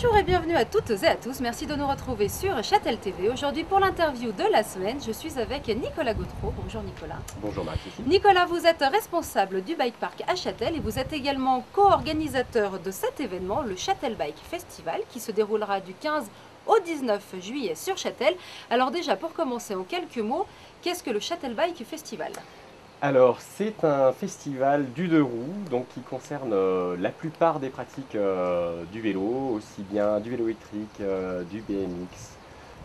Bonjour et bienvenue à toutes et à tous, merci de nous retrouver sur Châtel TV. Aujourd'hui pour l'interview de la semaine, je suis avec Nicolas Gautreau. Bonjour Nicolas. Bonjour Marie. Nicolas, vous êtes responsable du Bike Park à Châtel et vous êtes également co-organisateur de cet événement, le Châtel Bike Festival, qui se déroulera du 15 au 19 juillet sur Châtel. Alors déjà, pour commencer en quelques mots, qu'est-ce que le Châtel Bike Festival ? Alors, c'est un festival du deux roues, donc qui concerne la plupart des pratiques du vélo, aussi bien du vélo électrique, du BMX,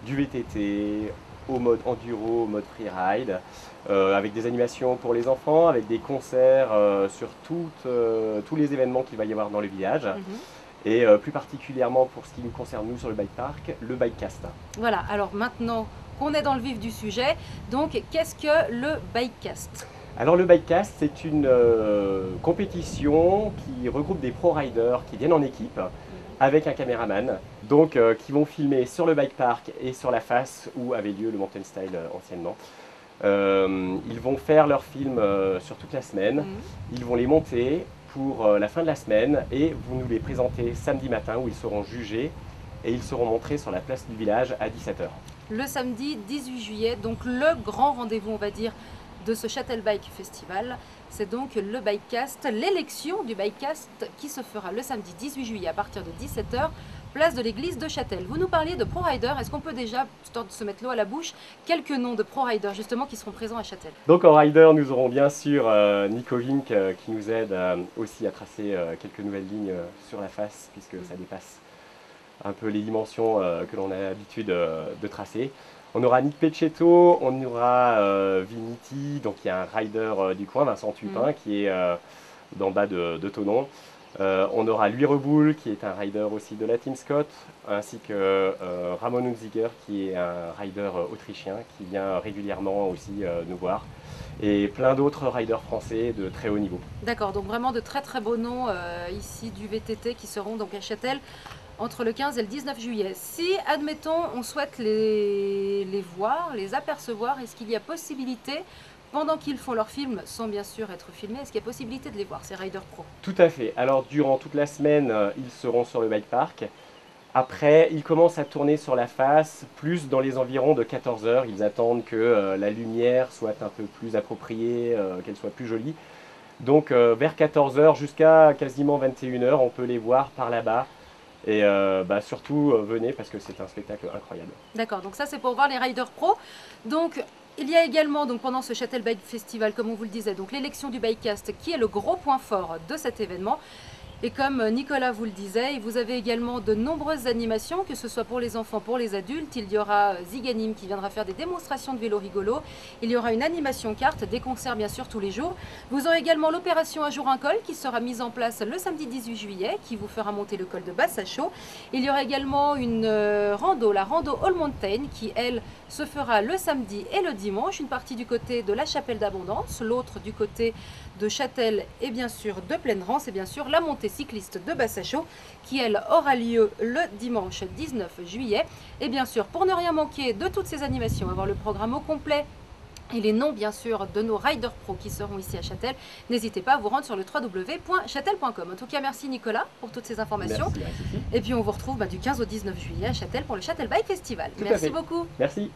du VTT, au mode enduro, au mode freeride, avec des animations pour les enfants, avec des concerts sur tous les événements qu'il va y avoir dans le village. Et plus particulièrement pour ce qui nous concerne nous sur le bike park, le bikecast. Voilà, alors maintenant qu'on est dans le vif du sujet, donc qu'est-ce que le bikecast ? Alors le bikecast, c'est une compétition qui regroupe des pro-riders qui viennent en équipe avec un caméraman, donc qui vont filmer sur le bike park et sur la face où avait lieu le Mountain Style anciennement. Ils vont faire leurs films sur toute la semaine, ils vont les monter pour la fin de la semaine et vous nous les présentez samedi matin où ils seront jugés et ils seront montrés sur la place du village à 17 h. Le samedi 18 juillet, donc le grand rendez-vous on va dire de ce Châtel Bike Festival, c'est donc le Bikecast, l'élection du Bikecast qui se fera le samedi 18 juillet à partir de 17 h, place de l'église de Châtel. Vous nous parliez de pro-riders, est-ce qu'on peut déjà, histoire de se mettre l'eau à la bouche, quelques noms de pro-riders justement qui seront présents à Châtel? Donc en rider, nous aurons bien sûr Nico Vink qui nous aide aussi à tracer quelques nouvelles lignes sur la face puisque ça dépasse un peu les dimensions que l'on a l'habitude de tracer. On aura Nick Pecchetto, on aura Vinity, donc il y a un rider du coin, Vincent Tupin, qui est d'en bas de Thonon. On aura Louis Reboul, qui est un rider aussi de la Team Scott, ainsi que Ramon Unziger, qui est un rider autrichien, qui vient régulièrement aussi nous voir. Et plein d'autres riders français de très haut niveau. D'accord, donc vraiment de très très beaux noms ici du VTT qui seront donc à Châtel entre le 15 et le 19 juillet. Si, admettons, on souhaite les voir, les apercevoir, est-ce qu'il y a possibilité, pendant qu'ils font leur film, sans bien sûr être filmés, est-ce qu'il y a possibilité de les voir, ces riders pro? Tout à fait. Alors, durant toute la semaine, ils seront sur le bike park. Après, ils commencent à tourner sur la face, plus dans les environs de 14 h. Ils attendent que la lumière soit un peu plus appropriée, qu'elle soit plus jolie. Donc, vers 14 h jusqu'à quasiment 21 h, on peut les voir par là-bas. Et surtout, venez parce que c'est un spectacle incroyable. D'accord, donc ça c'est pour voir les riders pro. Donc, il y a également donc, pendant ce Châtel Bike Festival, comme on vous le disait, donc l'élection du Bikecast qui est le gros point fort de cet événement. Et comme Nicolas vous le disait, vous avez également de nombreuses animations, que ce soit pour les enfants, pour les adultes. Il y aura Ziganim qui viendra faire des démonstrations de vélo rigolo. Il y aura une animation carte, des concerts bien sûr tous les jours. Vous aurez également l'opération Un jour un col qui sera mise en place le samedi 18 juillet, qui vous fera monter le col de Bassachaux. Il y aura également une rando, la rando All Mountain, qui elle se fera le samedi et le dimanche. Une partie du côté de la Chapelle d'Abondance, l'autre du côté de Châtel et bien sûr de Pleine-Rance et bien sûr la montée cycliste de Bassachaux qui elle aura lieu le dimanche 19 juillet. Et bien sûr pour ne rien manquer de toutes ces animations, avoir le programme au complet et les noms bien sûr de nos riders pro qui seront ici à Châtel, n'hésitez pas à vous rendre sur le www.chatel.com. En tout cas merci Nicolas pour toutes ces informations. Merci. Et puis on vous retrouve du 15 au 19 juillet à Châtel pour le Châtel Bike Festival. Merci beaucoup. Merci.